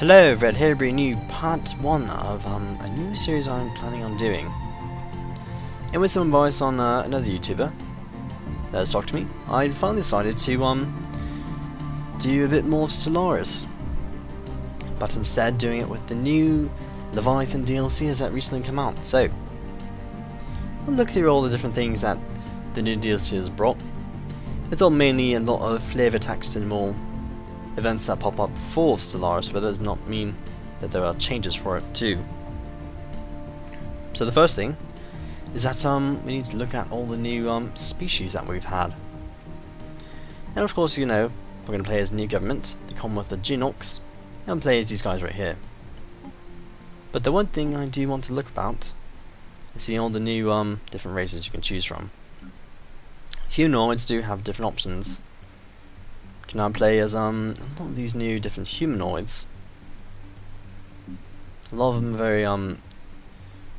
Hello, Red here, bringing you part 1 of a new series I'm planning on doing. And with some advice on another YouTuber that has talked to me, I finally decided to do a bit more of Stellaris. But instead doing it with the new Leviathan DLC as that recently come out. So, we'll look through all the different things that the new DLC has brought. It's all mainly a lot of flavor text and more events that pop up for Stellaris, but that does not mean that there are changes for it too. So the first thing is that we need to look at all the new species that we've had. And of course, you know, we're going to play as new government, they come with the Genox, and play as these guys right here. But the one thing I do want to look about is see all the new different races you can choose from. Humanoids do have different options. Can now play as a lot of these new different humanoids. A lot of them are very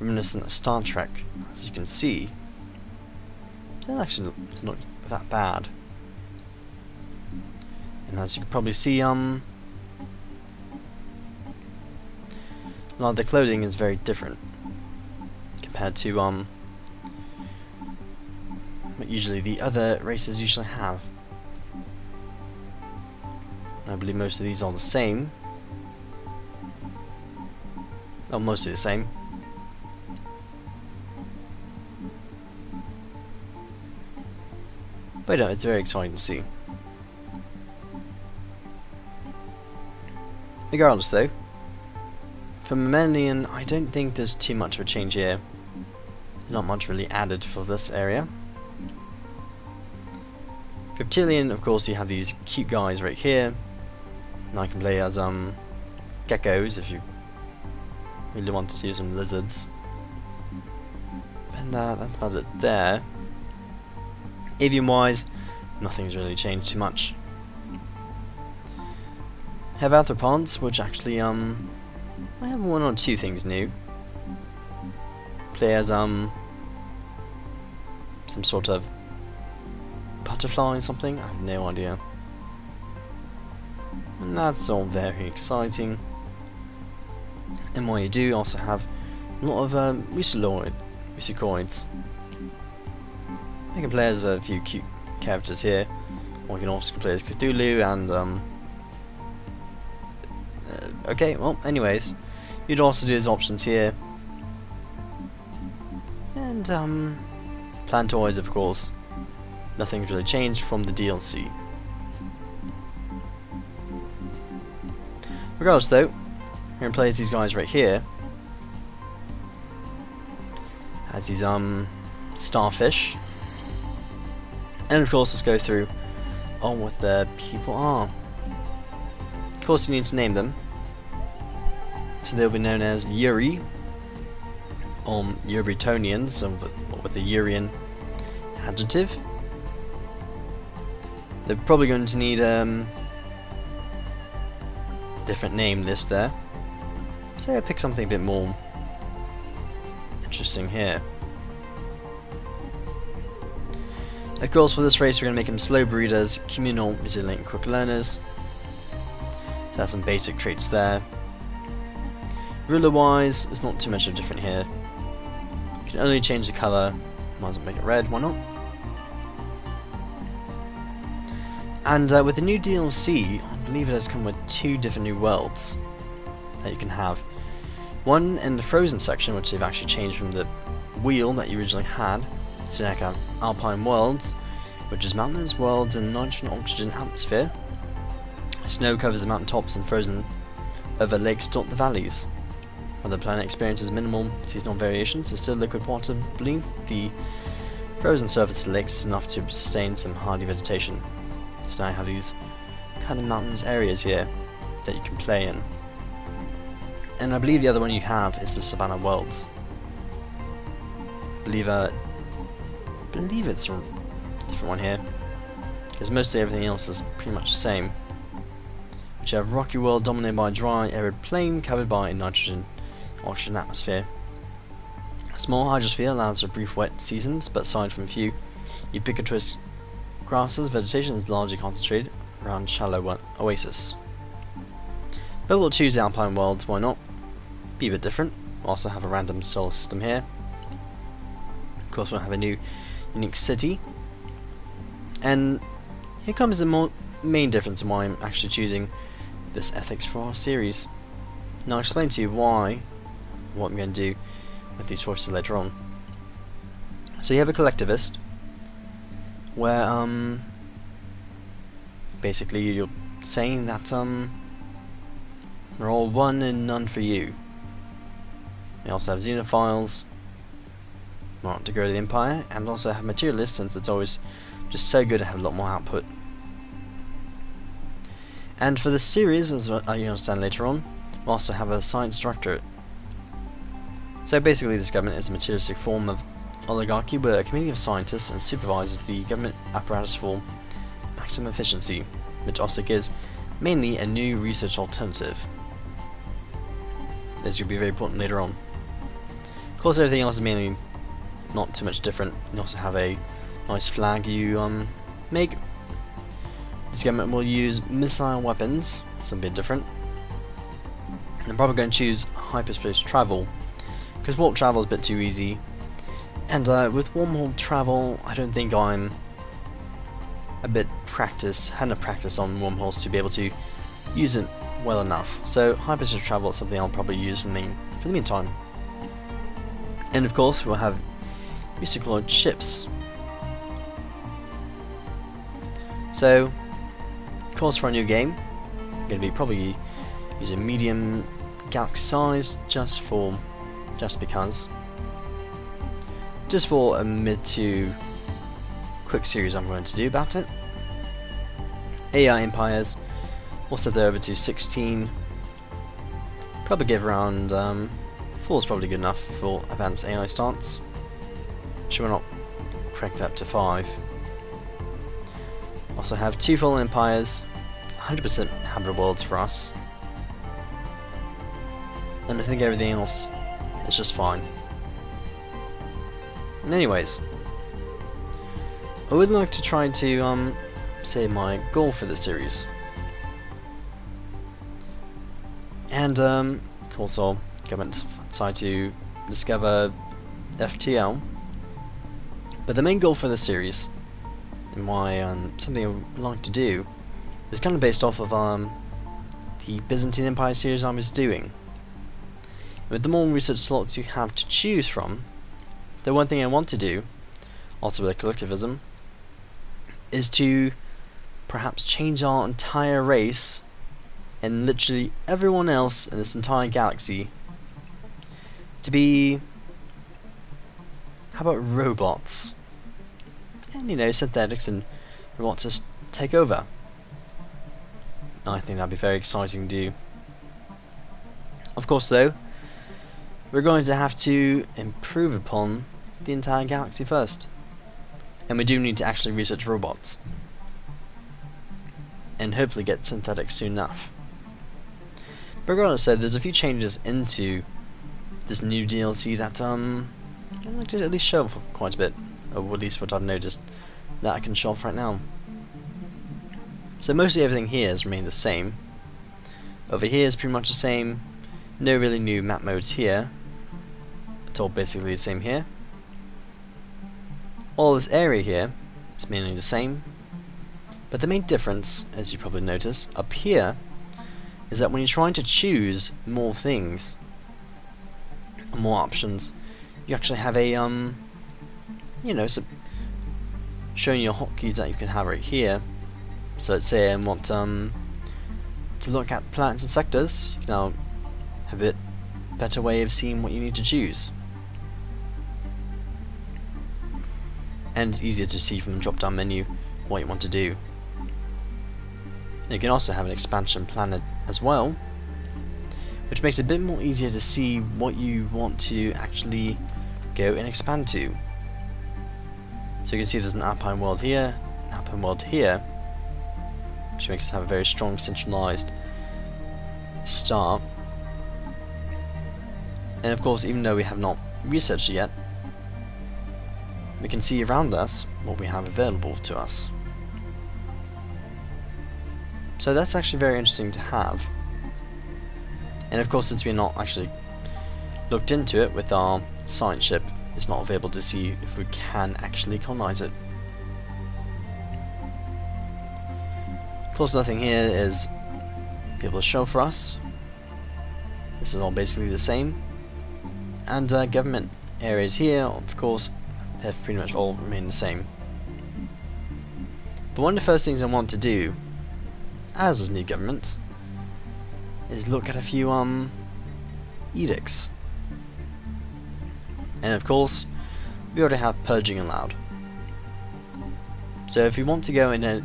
reminiscent of Star Trek, as you can see. So actually it's not that bad. And as you can probably see, a lot of the clothing is very different compared to what usually the other races usually have. I believe most of these are the same. Not mostly the same. But no, it's very exciting to see. Regardless though, for Mammalian, I don't think there's too much of a change here. There's not much really added for this area. Reptilian, of course, you have these cute guys right here. And I can play as geckos if you really want to use some lizards. And that's about it there. Avian wise, nothing's really changed too much. Have arthropods, which actually I have one or two things new. Play as some sort of butterfly or something, I have no idea. And that's all very exciting. And while you do also have a lot of musicoids. You can play as a few cute characters here, or you can also play as Cthulhu and okay, well, anyways, you'd also do his options here. And plantoids, of course. Nothing's really changed from the DLC. Regardless though, we're going to play as these guys right here. As these starfish. And of course let's go through on what the people are. Of course you need to name them. So they'll be known as Yuri, Uritonians, with the Urian adjective. They're probably going to need different name list there. So I pick something a bit more interesting here. Of course, for this race we're going to make them slow breeders, communal, resilient, quick learners. So that's some basic traits there. Ruler wise, there's not too much of different here. You can only change the colour, might as well make it red, why not? And with the new DLC, I believe it has come with 2 different new worlds that you can have. One in the frozen section, which they've actually changed from the wheel that you originally had. So you have alpine worlds, which is mountainous worlds in nitrogen oxygen atmosphere. Snow covers the mountaintops and frozen over lakes dot the valleys. While the planet experiences minimal seasonal variations, there's still liquid water beneath the frozen surface of the lakes is enough to sustain some hardy vegetation. So now I have these kind of mountainous areas here that you can play in. And I believe the other one you have is the Savannah Worlds. I believe it's a different one here, because mostly everything else is pretty much the same. Which you have rocky world dominated by a dry, arid plain covered by a nitrogen oxygen atmosphere. A small hydrosphere allows for brief wet seasons, but aside from a few ubiquitous grasses, vegetation is largely concentrated around shallow oasis. But we'll choose Alpine Worlds, why not? Be a bit different. We'll also have a random solar system here. Of course, we'll have a new unique city. And here comes the main difference in why I'm actually choosing this ethics for our series. Now I'll explain to you what I'm going to do with these choices later on. So you have a collectivist, where basically you're saying that we're all one and none for you. We also have xenophiles, want to grow the empire, and also have materialists, since it's always just so good to have a lot more output. And for this series, as you understand later on, we'll also have a science directorate. So basically this government is a materialistic form of oligarchy where a committee of scientists and supervises the government apparatus for maximum efficiency, which also gives mainly a new research alternative. This will be very important later on. Of course, everything else is mainly not too much different. You also have a nice flag you make. This government will use missile weapons, something different. I'm probably going to choose hyperspace travel, because warp travel is a bit too easy. And with wormhole travel, I don't think I'm had enough practice on wormholes to be able to use it well enough. So hyperspace travel is something I'll probably use for the meantime. And of course, we'll have recycled ships. So, of course, for our new game, I'm going to be probably using medium galaxy size just because. Just for a mid to quick series I'm going to do about it. AI empires, we'll set that over to 16. Probably give around 4 is probably good enough for advanced AI stance. Should we not crank that up to 5? Also have 2 full empires, 100% habitable worlds for us. And I think everything else is just fine. And anyways, I would like to try to say my goal for this series. And of course our government decided to discover FTL. But the main goal for this series, and why something I would like to do, is kind of based off of the Byzantine Empire series I was doing. With the more research slots you have to choose from, the one thing I want to do, also with collectivism, is to perhaps change our entire race and literally everyone else in this entire galaxy to be, how about robots? And synthetics and robots just take over. I think that'd be very exciting to do. Of course though, we're going to have to improve upon the entire galaxy first. And we do need to actually research robots. And hopefully get synthetics soon enough. But regardless, so there's a few changes into this new DLC that I'd like to at least show off quite a bit. Or at least what I've noticed that I can show off right now. So mostly everything here has remained the same. Over here is pretty much the same. No really new map modes here. It's all basically the same here. All this area here is mainly the same. But the main difference, as you probably notice, up here is that when you're trying to choose more things, more options, you actually have a so showing your hotkeys that you can have right here. So let's say I want to look at planets and sectors, you can now have a bit better way of seeing what you need to choose. And it's easier to see from the drop down menu what you want to do. You can also have an expansion planet as well, which makes it a bit more easier to see what you want to actually go and expand to. So you can see there's an Alpine world here, an Alpine world here, which makes us have a very strong centralized start. And of course, even though we have not researched it yet, we can see around us what we have available to us. So that's actually very interesting to have. And of course, since we're not actually looked into it with our science ship, it's not available to see if we can actually colonize it. Of course, nothing here is able to show for us. This is all basically the same. And government areas here, of course, have pretty much all remained the same. But one of the first things I want to do, as this new government, is look at a few edicts. And of course, we already have purging allowed. So if we want to go and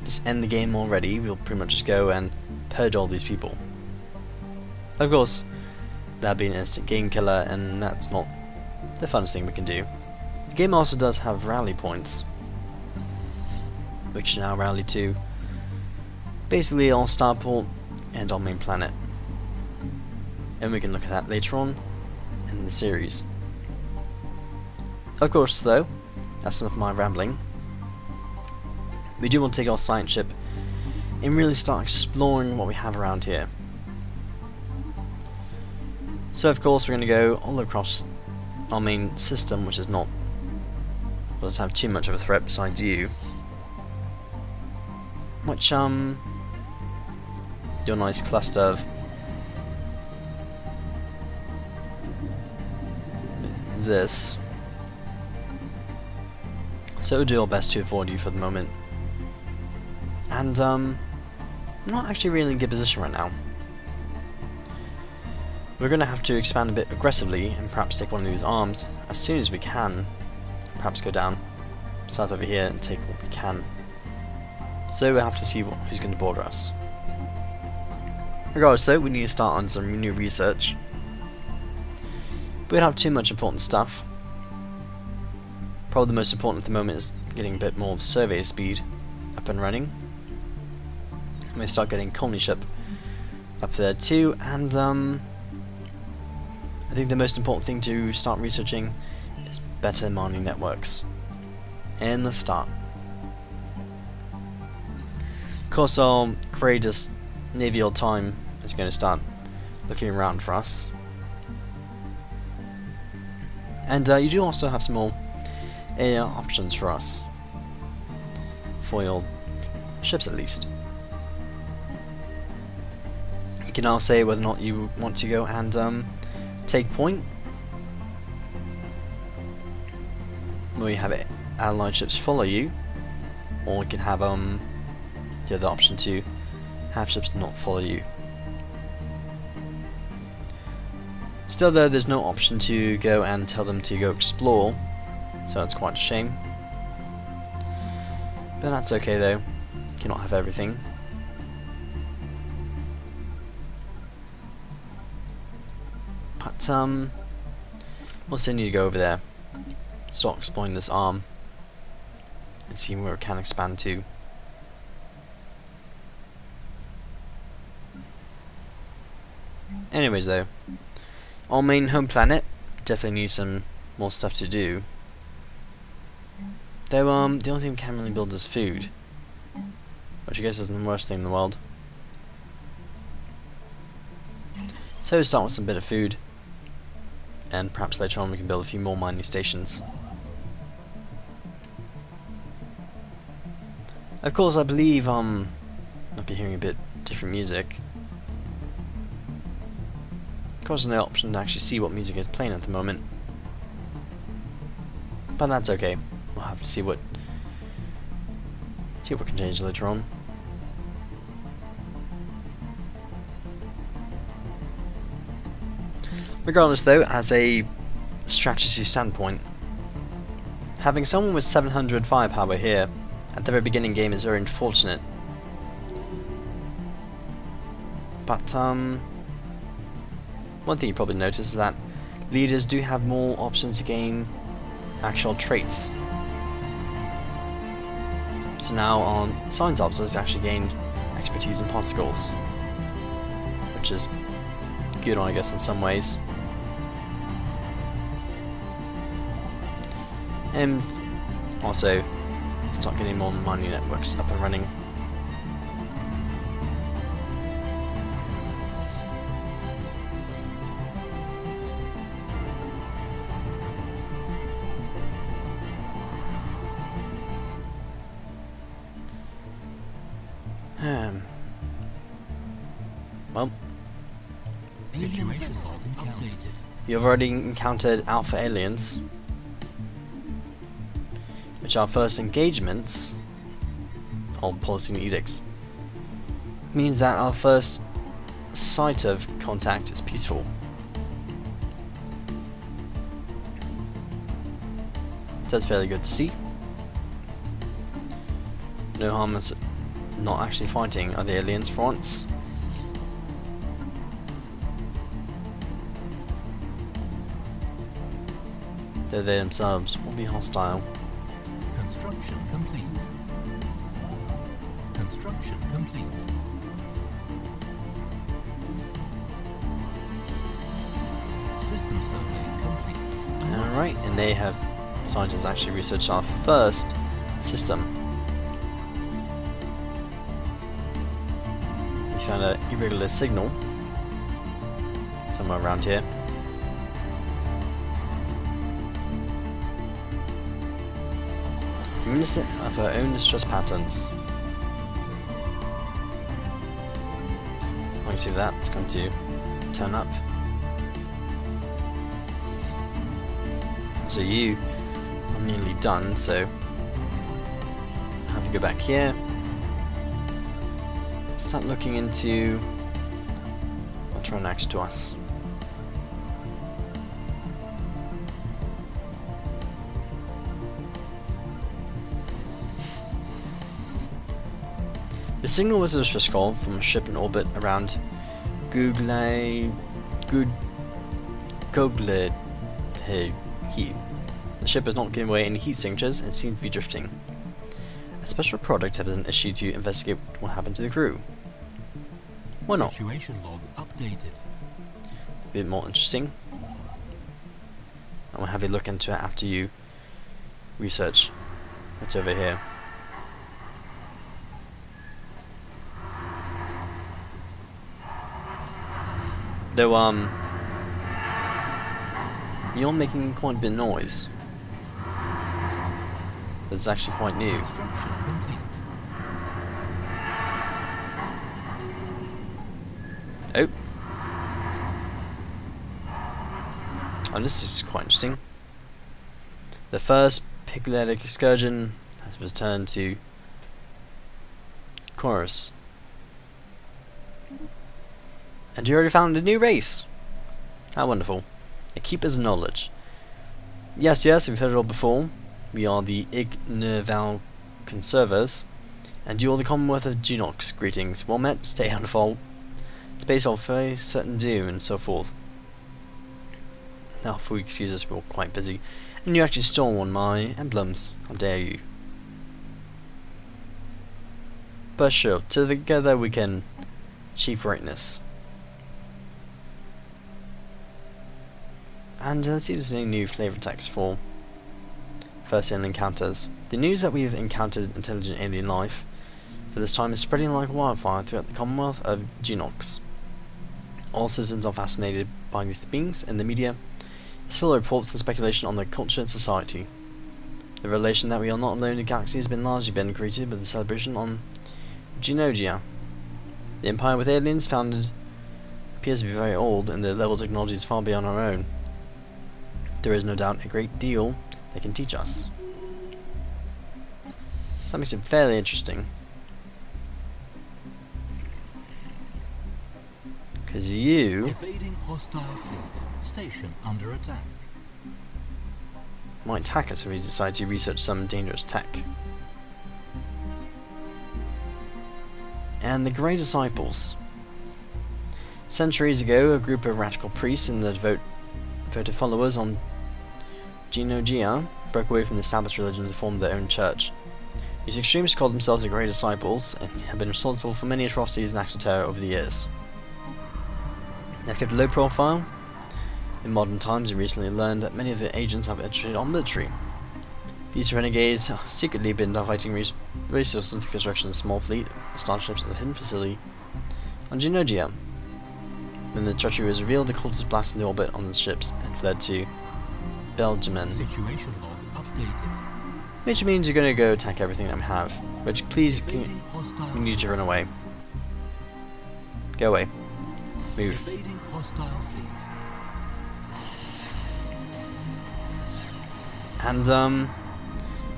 just end the game already, we'll pretty much just go and purge all these people. Of course, that'd be an instant game killer, and that's not the funnest thing we can do. The game also does have rally points, which now rally to basically our starport and our main planet. And we can look at that later on in the series. Of course, though, that's enough of my rambling. We do want to take our science ship and really start exploring what we have around here. So of course we're going to go all across our main system, which is not doesn't have too much of a threat besides you. Which your nice cluster of this. So we'll do our best to avoid you for the moment. And not actually really in a good position right now. We're going to have to expand a bit aggressively and perhaps take one of these arms as soon as we can. Perhaps go down south over here and take what we can. So we'll have to see who's going to border us. Regardless though, we need to start on some new research. We don't have too much important stuff. Probably the most important at the moment is getting a bit more of survey speed up and running. We start getting colony ship up there too, and I think the most important thing to start researching is better mining networks. In the start. Of course, our greatest naval time is going to start looking around for us. And you do also have some more air options for us. For your ships at least. You can now say whether or not you want to go and take point. Where you have it, allied ships follow you. Or you can have the other option to have ships not follow you. Still though, there's no option to go and tell them to go explore, so that's quite a shame. But that's okay though, you cannot have everything. But we'll still need to go over there, start exploring this arm, and see where it can expand to. Anyways though, our main home planet definitely needs some more stuff to do. Though the only thing we can really build is food, which I guess isn't the worst thing in the world. So we'll start with some bit of food, and perhaps later on we can build a few more mining stations. Of course, I believe I'll be hearing a bit different music. Of course, there's no option to actually see what music is playing at the moment, but that's okay. We'll have to see what can change later on. Regardless though, as a strategy standpoint, having someone with 700 firepower here at the very beginning game is very unfortunate. But one thing you probably noticed is that leaders do have more options to gain actual traits. So now our science officers actually gained expertise in particles, which is good, I guess, in some ways. And also start getting more mining networks up and running. Well, Situation log updated. you've already encountered Alpha aliens, which are first engagements on policy and edicts. Means that our first sight of contact is peaceful. That's fairly good to see. No harm is not actually fighting other aliens for once. Though they themselves will be hostile. Construction complete. Construction complete. System survey complete. Alright, and they have scientists actually researched our first system. We found an irregular signal somewhere around here. Reminiscent of our own distress patterns. I can see that's going to turn up. So you are nearly done, so have you go back here. Start looking into what's right next to us. The signal was a distress call from a ship in orbit around Google. The ship has not given away any heat signatures and seems to be drifting. A special project has been issued to investigate what happened to the crew. Why not? Situation log updated. A bit more interesting. And we'll have a look into it after you research what's over here. Though, you're making quite a bit of noise. It's actually quite new. Construction complete. Oh. Oh, this is quite interesting. The first pygletic excursion has returned to Chorus. And you already found a new race. How wonderful. A keeper's knowledge. Yes, we've heard it all before. We are the Ignerval Conservers, and you are the Commonwealth of Genox. Greetings. Well met, stay out of all. Space will face certain doom, and so forth. Now, for excuse us, we're all quite busy. And you actually stole one of my emblems. How dare you. But sure, together we can achieve greatness. And let's see if there's any new flavor text for first alien encounters. The news that we have encountered intelligent alien life for this time is spreading like wildfire throughout the Commonwealth of Genox. All citizens are fascinated by these beings, and the media is full of reports and speculation on their culture and society. The revelation that we are not alone in the galaxy has been largely created with the celebration on Genogia. The empire with aliens founded appears to be very old, and the level of technology is far beyond our own. There is no doubt a great deal they can teach us. So that makes it fairly interesting. Because you Evading hostile fleet. Station under attack. might attack us if we decide to research some dangerous tech. And the Grey Disciples. Centuries ago, a group of radical priests and their devoted followers on Genogia broke away from the established religion to form their own church. These extremists called themselves the Grey Disciples and have been responsible for many atrocities and acts of terror over the years. They have kept a low profile. In modern times, we recently learned that many of the agents have infiltrated our military. These renegades have secretly been diverting resources to the construction of a small fleet of starships at a hidden facility on Genogia. When the treachery was revealed, the cultists blasted the orbit on the ships and fled to Belgium. Situation log updated. Which means you're going to go attack everything that we have. Which, please, Evading hostile we need you to run away. Go away. Move. Evading hostile fleet. And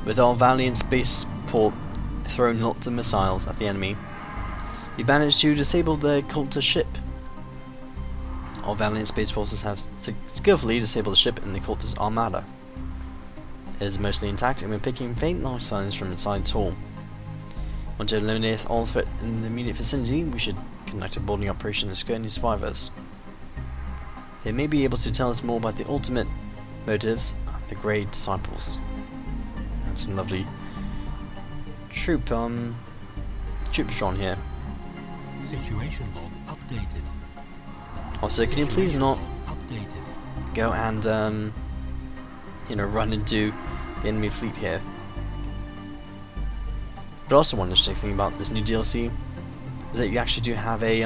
with our valiant spaceport throwing lots of missiles at the enemy, we managed to disable the cultist ship. Our valiant space forces have skillfully disabled the ship in the cultist armada. It is mostly intact, and we're picking faint life signs from inside its hull. Want to eliminate all threat in the immediate vicinity, we should conduct a boarding operation to scare any survivors. They may be able to tell us more about the ultimate motives of the Grey Disciples. I have some lovely troops drawn here. Situation log updated. Also, can you please not Updated. go and run into the enemy fleet here? But also, one interesting thing about this new DLC is that you actually do have a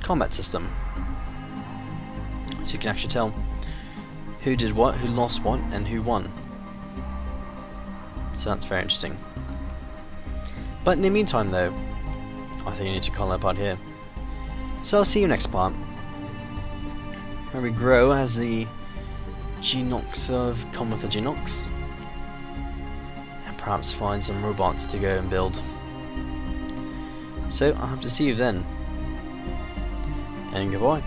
combat system, so you can actually tell who did what, who lost what, and who won. So that's very interesting. But in the meantime, though, I think I need to call that part here. So I'll see you next part, where we grow as the Genox of Come with the Genox, and perhaps find some robots to go and build. So I'll have to see you then, and goodbye.